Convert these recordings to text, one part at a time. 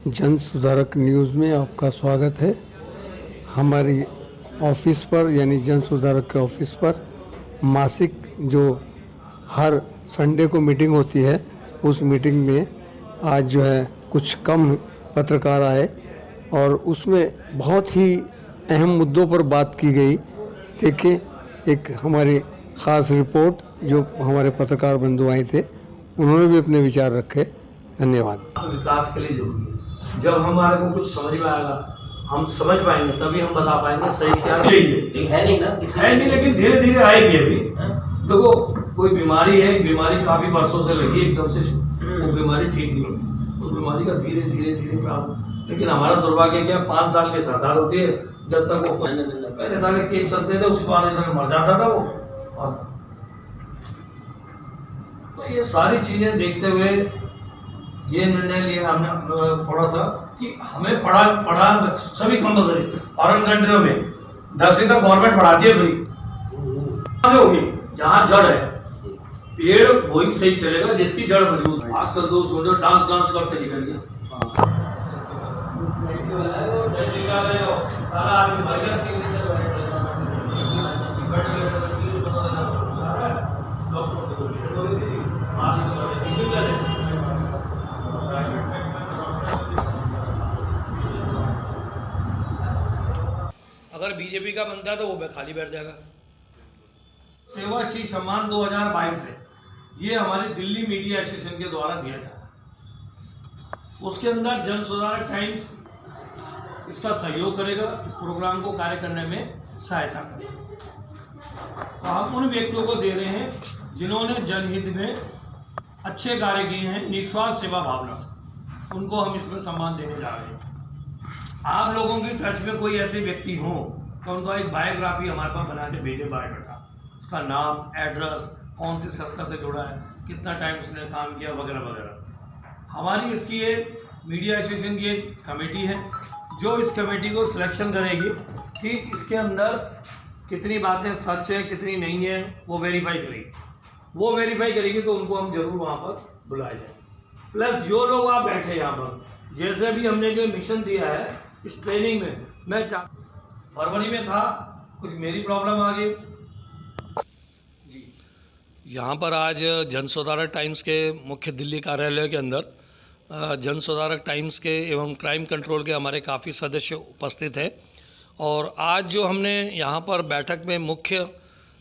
जन सुधारक न्यूज़ में आपका स्वागत है। हमारी ऑफिस पर यानी जन सुधारक के ऑफिस पर मासिक जो हर संडे को मीटिंग होती है, उस मीटिंग में आज जो है कुछ कम पत्रकार आए और उसमें बहुत ही अहम मुद्दों पर बात की गई। देखिए एक हमारी ख़ास रिपोर्ट जो हमारे पत्रकार बंधु आए थे, उन्होंने भी अपने विचार रखे। धन्यवाद। विकास के लिए जरूरी है। जब हमारे को कुछ समझ में आएगा, हम समझ पाएंगे, तभी हम बता पाएंगे सही क्या चाहिए। है नहीं ना, है नहीं, लेकिन धीरे धीरे आएगी। अभी देखो कोई बीमारी है, बीमारी काफी वर्षों से लगी, एकदम से वो बीमारी ठीक नहीं होगी। उस बीमारी का धीरे धीरे धीरे प्रारंभ। लेकिन हमारा दुर्भाग्य क्या, 5 साल की सरकार होती है, जब तक वो पहले साल के केस चलते थे, उसके बाद मर जाता था वो। और तो ये सारी चीजें देखते हुए ये निर्णय लिया हमने थोड़ा सा कि हमें पढ़ा सभी कंपलसरी फॉरेन कंट्रियों में 10वीं तक गवर्नमेंट पढ़ाती है फ्री। होगी जहाँ जड़ है, पेड़ वही सही चलेगा जिसकी जड़ मजबूत है। आजकल तो सोचो डांस करते निकल गया। अगर बीजेपी का बनता है तो वो खाली बैठ जाएगा। सेवा श्री सम्मान 2022 है, ये हमारी दिल्ली मीडिया एसोसिएशन के द्वारा दिया जा रहा है। उसके अंदर जन सुधारक टाइम्स इसका सहयोग करेगा, इस प्रोग्राम को कार्य करने में सहायता करेगा। तो हम उन व्यक्तियों को दे रहे हैं जिन्होंने जनहित में अच्छे कार्य किए हैं, निस्वार्थ सेवा भावना से, उनको हम इसमें सम्मान देने जा रहे हैं। आप लोगों की टच में कोई ऐसे व्यक्ति हो तो उनको एक बायोग्राफी हमारे पास बना के भेजे, बायोडाटा, उसका नाम, एड्रेस, कौन सी संस्था से जुड़ा है, कितना टाइम उसने काम किया, वगैरह वगैरह। हमारी इसकी एक मीडिया एसोसिएशन की एक कमेटी है जो इस कमेटी को सिलेक्शन करेगी कि इसके अंदर कितनी बातें सच है, कितनी नहीं है, वो वेरीफाई करेगी। वो वेरीफाई करेगी तो उनको हम जरूर वहाँ पर बुलाए जाए। प्लस जो लोग आप बैठे यहाँ पर, जैसे भी हमने जो मिशन दिया है इस ट्रेनिंग में, मैं फरवरी में था, कुछ मेरी प्रॉब्लम आ गई जी। यहाँ पर आज जन सुधारक टाइम्स के मुख्य दिल्ली कार्यालय के अंदर जन सुधारक टाइम्स के एवं क्राइम कंट्रोल के हमारे काफ़ी सदस्य उपस्थित हैं। और आज जो हमने यहाँ पर बैठक में मुख्य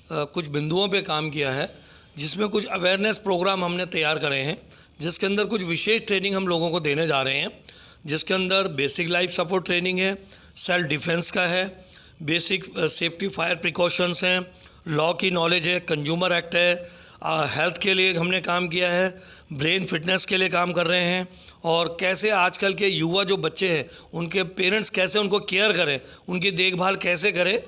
कुछ बिंदुओं पे काम किया है, जिसमें कुछ अवेयरनेस प्रोग्राम हमने तैयार करे हैं, जिसके अंदर कुछ विशेष ट्रेनिंग हम लोगों को देने जा रहे हैं, जिसके अंदर बेसिक लाइफ सपोर्ट ट्रेनिंग है, सेल्फ डिफेंस का है, बेसिक सेफ्टी फायर प्रिकॉशंस हैं, लॉ की नॉलेज है, कंज्यूमर एक्ट है, हेल्थ के लिए हमने काम किया है, ब्रेन फिटनेस के लिए काम कर रहे हैं, और कैसे आजकल के युवा जो बच्चे हैं उनके पेरेंट्स कैसे उनको केयर करें, उनकी देखभाल कैसे करें,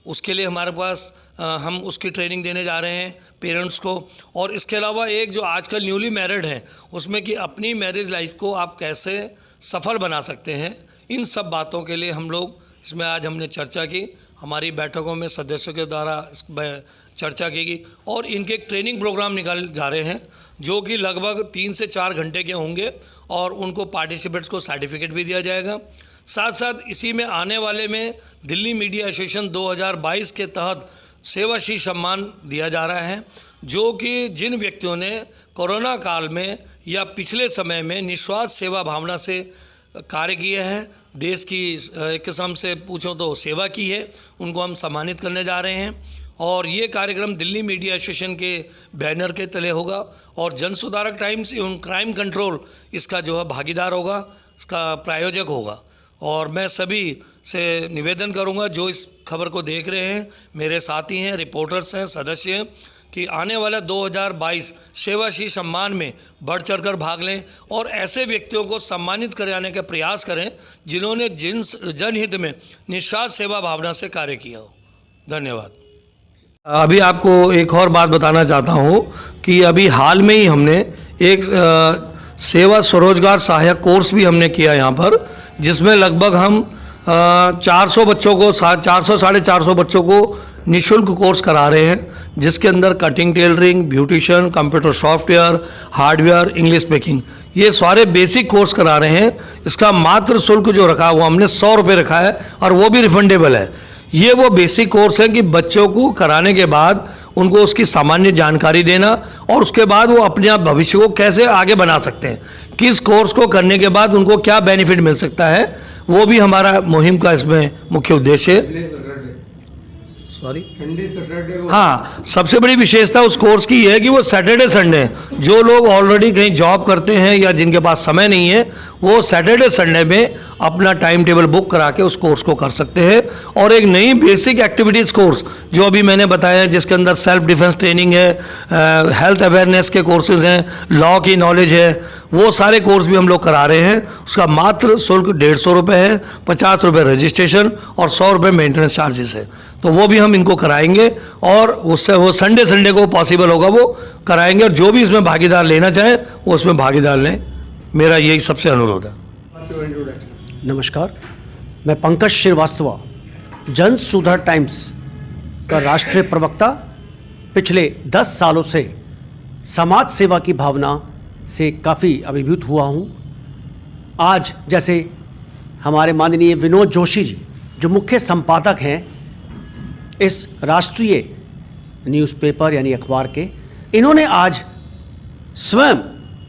उसके लिए हमारे पास हम उसकी ट्रेनिंग देने जा रहे हैं पेरेंट्स को। और इसके अलावा एक जो आजकल न्यूली मैरिड हैं उसमें कि अपनी मैरिज लाइफ को आप कैसे सफल बना सकते हैं, इन सब बातों के लिए हम लोग इसमें आज हमने चर्चा की। हमारी बैठकों में सदस्यों के द्वारा इस चर्चा की गई और इनके एक ट्रेनिंग प्रोग्राम निकाले जा रहे हैं जो कि लगभग 3 से 4 घंटे के होंगे और उनको पार्टिसिपेंट्स को सर्टिफिकेट भी दिया जाएगा। साथ साथ इसी में आने वाले में दिल्ली मीडिया एसोसिएशन 2022 के तहत सेवा श्री सम्मान दिया जा रहा है, जो कि जिन व्यक्तियों ने कोरोना काल में या पिछले समय में निस्वार्थ सेवा भावना से कार्य किया है, देश की एक किस्म से पूछो तो सेवा की है, उनको हम सम्मानित करने जा रहे हैं। और ये कार्यक्रम दिल्ली मीडिया एसोसिएशन के बैनर के तले होगा और जन सुधारक टाइम्स एवं क्राइम कंट्रोल इसका जो है भागीदार होगा, इसका प्रायोजक होगा। और मैं सभी से निवेदन करूंगा जो इस खबर को देख रहे हैं, मेरे साथी हैं, रिपोर्टर्स हैं, सदस्य हैं, कि आने वाला 2022 सेवा श्री सम्मान में बढ़ चढ़कर भाग लें और ऐसे व्यक्तियों को सम्मानित कराने का प्रयास करें जिन्होंने जनहित में निस्वार्थ सेवा भावना से कार्य किया हो। धन्यवाद। अभी आपको एक और बात बताना चाहता हूँ कि अभी हाल में ही हमने एक सेवा स्वरोजगार सहायक कोर्स भी हमने किया यहाँ पर, जिसमें लगभग हम 400 बच्चों को 400 साढ़े 400 बच्चों को निःशुल्क कोर्स करा रहे हैं, जिसके अंदर cutting tailoring, beautician, computer software, hardware, English speaking, ये सारे बेसिक कोर्स करा रहे हैं। इसका मात्र शुल्क जो रखा हुआ हमने 100 रुपये रखा है और वो भी रिफंडेबल है। ये वो बेसिक कोर्स है कि बच्चों को कराने के बाद उनको उसकी सामान्य जानकारी देना और उसके बाद वो अपने आप भविष्य को कैसे आगे बना सकते हैं, किस कोर्स को करने के बाद उनको क्या बेनिफिट मिल सकता है, वो भी हमारा मुहिम का इसमें मुख्य उद्देश्य है। सॉरी, संडे सैटरडे हाँ, सबसे बड़ी विशेषता उस कोर्स की है कि वो सैटरडे संडे, जो लोग ऑलरेडी कहीं जॉब करते हैं या जिनके पास समय नहीं है, वो सैटरडे संडे में अपना टाइम टेबल बुक करा के उस कोर्स को कर सकते हैं। और एक नई बेसिक एक्टिविटीज़ कोर्स जो अभी मैंने बताया, जिसके अंदर सेल्फ डिफेंस ट्रेनिंग है, हेल्थ अवेयरनेस के कोर्सेज हैं, लॉ की नॉलेज है, वो सारे कोर्स भी हम लोग करा रहे हैं। उसका मात्र शुल्क 150 रुपये है, 50 रुपये रजिस्ट्रेशन और 100 रुपये मेंटेनेंस चार्जेस है। तो वो भी हम इनको कराएंगे और उससे वो संडे को पॉसिबल होगा वो कराएंगे, और जो भी इसमें भागीदार लेना चाहें वो उसमें भागीदार लें। मेरा यही सबसे अनुरोध है। नमस्कार, मैं पंकज श्रीवास्तव, जन सुधार टाइम्स का राष्ट्रीय प्रवक्ता। पिछले 10 सालों से समाज सेवा की भावना से काफ़ी अभिभूत हुआ हूँ। आज जैसे हमारे माननीय विनोद जोशी जी, जो मुख्य संपादक हैं इस राष्ट्रीय न्यूज़पेपर यानी अखबार के, इन्होंने आज स्वयं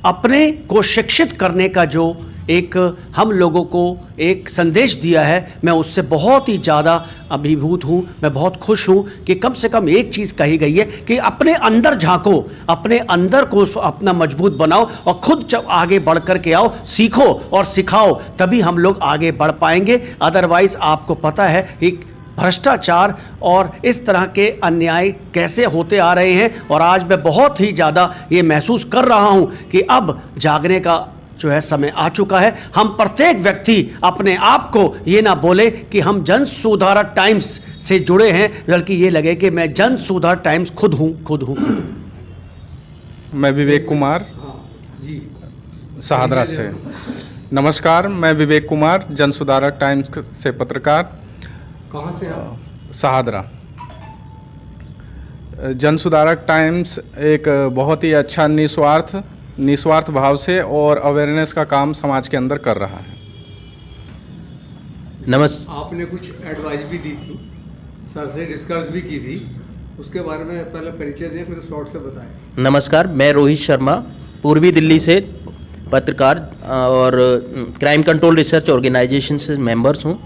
अपने को शिक्षित करने का जो एक हम लोगों को एक संदेश दिया है, मैं उससे बहुत ही ज़्यादा अभिभूत हूँ। मैं बहुत खुश हूँ कि कम से कम एक चीज़ कही गई है कि अपने अंदर झांको, अपने अंदर को अपना मजबूत बनाओ और खुद जब आगे बढ़ कर के आओ, सीखो और सिखाओ, तभी हम लोग आगे बढ़ पाएंगे। अदरवाइज़ आपको पता है कि भ्रष्टाचार और इस तरह के अन्याय कैसे होते आ रहे हैं, और आज मैं बहुत ही ज़्यादा ये महसूस कर रहा हूँ कि अब जागने का जो है समय आ चुका है। हम प्रत्येक व्यक्ति अपने आप को ये ना बोले कि हम जन सुधारक टाइम्स से जुड़े हैं, बल्कि ये लगे कि मैं जन सुधार टाइम्स खुद हूँ। मैं विवेक कुमार सहादरा से। नमस्कार, मैं विवेक कुमार, जन सुधारक टाइम्स से पत्रकार। कहाँ से आप? सहादरा। जन सुधारक टाइम्स एक बहुत ही अच्छा निस्वार्थ भाव से और अवेयरनेस का काम समाज के अंदर कर रहा है। आपने कुछ एडवाइस भी दी थी, सर से डिस्कस भी की थी, उसके बारे में पहले परिचय दें, फिर शॉर्ट से बताएं। नमस्कार, मैं रोहित शर्मा, पूर्वी दिल्ली से पत्रकार और क्राइम कंट्रोल रिसर्च ऑर्गेनाइजेशन से मेंबर्स हूँ।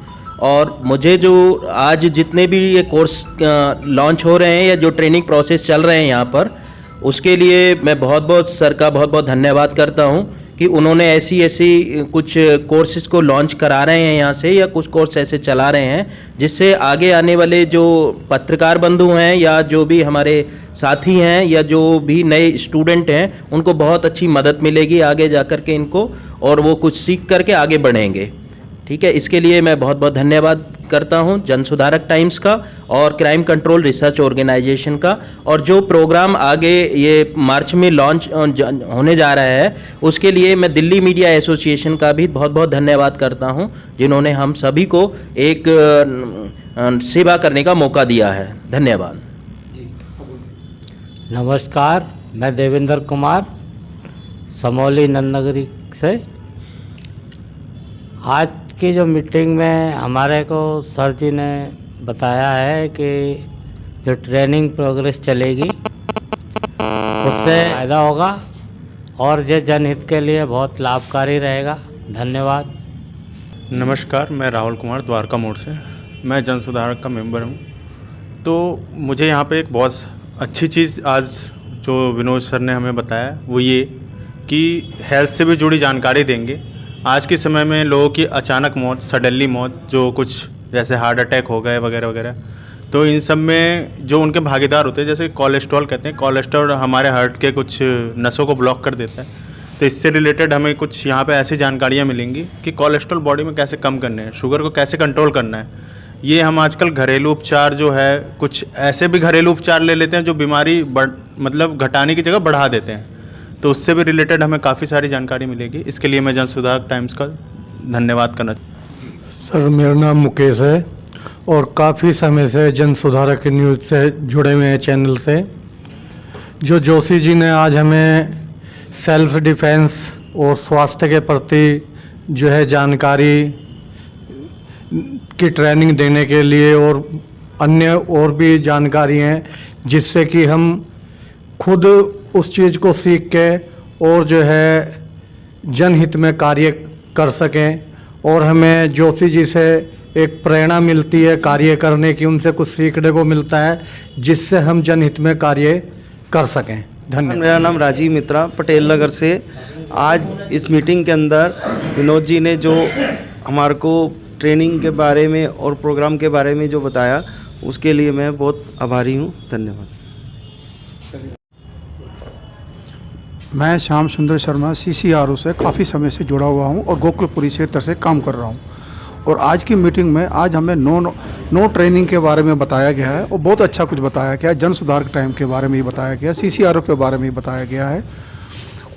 और मुझे जो आज जितने भी ये कोर्स लॉन्च हो रहे हैं या जो ट्रेनिंग प्रोसेस चल रहे हैं यहाँ पर, उसके लिए मैं बहुत सर का बहुत धन्यवाद करता हूँ कि उन्होंने ऐसी कुछ कोर्सेज को लॉन्च करा रहे हैं यहाँ से, या कुछ कोर्स ऐसे चला रहे हैं जिससे आगे आने वाले जो पत्रकार बंधु हैं या जो भी हमारे साथी हैं या जो भी नए स्टूडेंट हैं, उनको बहुत अच्छी मदद मिलेगी आगे जा कर के इनको, और वो कुछ सीख करके आगे बढ़ेंगे। ठीक है, इसके लिए मैं बहुत धन्यवाद करता हूं जन सुधारक टाइम्स का और क्राइम कंट्रोल रिसर्च ऑर्गेनाइजेशन का। और जो प्रोग्राम आगे ये मार्च में लॉन्च होने जा रहा है, उसके लिए मैं दिल्ली मीडिया एसोसिएशन का भी बहुत धन्यवाद करता हूं, जिन्होंने हम सभी को एक सेवा करने का मौका दिया है। धन्यवाद। नमस्कार, मैं देवेंद्र कुमार, समौली नंदनगरी से। आज की जो मीटिंग में हमारे को सर जी ने बताया है कि जो ट्रेनिंग प्रोग्रेस चलेगी उससे फ़ायदा होगा और ये जनहित के लिए बहुत लाभकारी रहेगा। धन्यवाद। नमस्कार, मैं राहुल कुमार, द्वारका मोड़ से। मैं जन सुधारक का मेंबर हूँ। तो मुझे यहाँ पे एक बहुत अच्छी चीज़ आज जो विनोद सर ने हमें बताया वो ये कि हेल्थ से भी जुड़ी जानकारी देंगे। आज के समय में लोगों की अचानक मौत, सडनली मौत, जो कुछ जैसे हार्ट अटैक हो गए वगैरह वगैरह, तो इन सब में जो उनके भागीदार होते हैं, जैसे कोलेस्ट्रॉल कहते हैं, कोलेस्ट्रॉल हमारे हार्ट के कुछ नसों को ब्लॉक कर देता है। तो इससे रिलेटेड हमें कुछ यहाँ पे ऐसी जानकारियाँ मिलेंगी कि कोलेस्ट्रॉल बॉडी में कैसे कम करने हैं, शुगर को कैसे कंट्रोल करना है। ये हम आजकल घरेलू उपचार जो है, कुछ ऐसे भी घरेलू उपचार ले लेते हैं जो बीमारी मतलब घटाने की जगह बढ़ा देते हैं। तो उससे भी रिलेटेड हमें काफ़ी सारी जानकारी मिलेगी। इसके लिए मैं जन सुधारक टाइम्स का धन्यवाद करना। सर, मेरा नाम मुकेश है और काफ़ी समय से जन सुधारक न्यूज़ से जुड़े हुए हैं चैनल से। जो जोशी जी ने आज हमें सेल्फ डिफेंस और स्वास्थ्य के प्रति जो है जानकारी की ट्रेनिंग देने के लिए और अन्य और भी जानकारी हैं, जिससे कि हम खुद उस चीज़ को सीख के और जो है जनहित में कार्य कर सकें। और हमें जोशी जी से एक प्रेरणा मिलती है कार्य करने की, उनसे कुछ सीखने को मिलता है जिससे हम जनहित में कार्य कर सकें। धन्यवाद। मेरा नाम राजीव मित्रा, पटेल नगर से। आज इस मीटिंग के अंदर विनोद जी ने जो हमारे को ट्रेनिंग के बारे में और प्रोग्राम के बारे में जो बताया, उसके लिए मैं बहुत आभारी हूँ। धन्यवाद। मैं श्याम सुंदर शर्मा CCRO से काफ़ी समय से जुड़ा हुआ हूं और गोकुलपुरी क्षेत्र से काम कर रहा हूं। और आज की मीटिंग में आज हमें नो ट्रेनिंग के बारे में बताया गया है और बहुत अच्छा कुछ बताया गया है। जन सुधार टाइम के बारे में ही बताया गया, CCRO के बारे में ही बताया गया है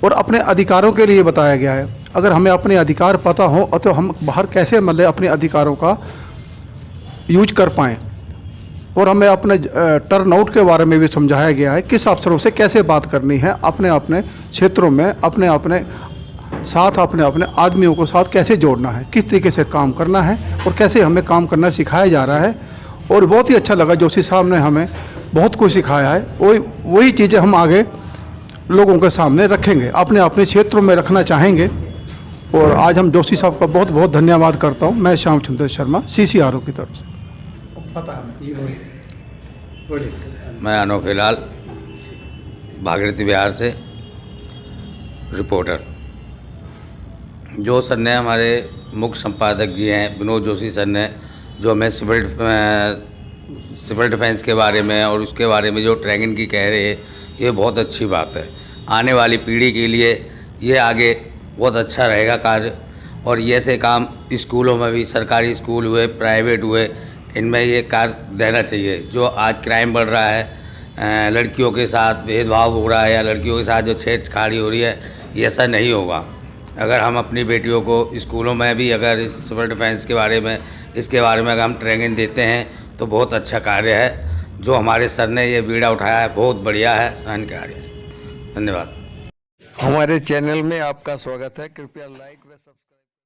और अपने अधिकारों के लिए बताया गया है। अगर हमें अपने अधिकार पता हो तो हम बाहर कैसे मतलब अपने अधिकारों का यूज कर पाएँ। और हमें अपने टर्नआउट के बारे में भी समझाया गया है, किस अफसरों से कैसे बात करनी है, अपने अपने क्षेत्रों में अपने अपने साथ अपने अपने आदमियों को साथ कैसे जोड़ना है, किस तरीके से काम करना है और कैसे हमें काम करना सिखाया जा रहा है। और बहुत ही अच्छा लगा, जोशी साहब ने हमें बहुत कुछ सिखाया है। वही चीज़ें हम आगे लोगों के सामने रखेंगे, अपने अपने क्षेत्रों में रखना चाहेंगे। और आज हम जोशी साहब का बहुत बहुत धन्यवाद करता हूँ। मैं श्याम सुंदर शर्मा CCRO की तरफ से। मैं अनोखे लाल भागीरथी बिहार से रिपोर्टर। जो सर ने हमारे मुख्य संपादक जी हैं विनोद जोशी सर ने जो हमें सिविल डिफेंस के बारे में और उसके बारे में जो ट्रेनिंग की कह रहे हैं, ये बहुत अच्छी बात है। आने वाली पीढ़ी के लिए ये आगे बहुत अच्छा रहेगा कार्य। और ये से काम स्कूलों में भी, सरकारी स्कूल हुए, प्राइवेट हुए, इनमें ये कार्य देना चाहिए। जो आज क्राइम बढ़ रहा है, लड़कियों के साथ भेदभाव हो रहा है या लड़कियों के साथ जो छेड़छाड़ी हो रही है, ये ऐसा नहीं होगा। अगर हम अपनी बेटियों को स्कूलों में भी अगर इस सिविल डिफेंस के बारे में, इसके बारे में अगर हम ट्रेनिंग देते हैं तो बहुत अच्छा कार्य है। जो हमारे सर ने ये बीड़ा उठाया है, बहुत बढ़िया है, सहन कार्य है। धन्यवाद। हमारे चैनल में आपका स्वागत है। कृपया लाइक व सब्सक्राइब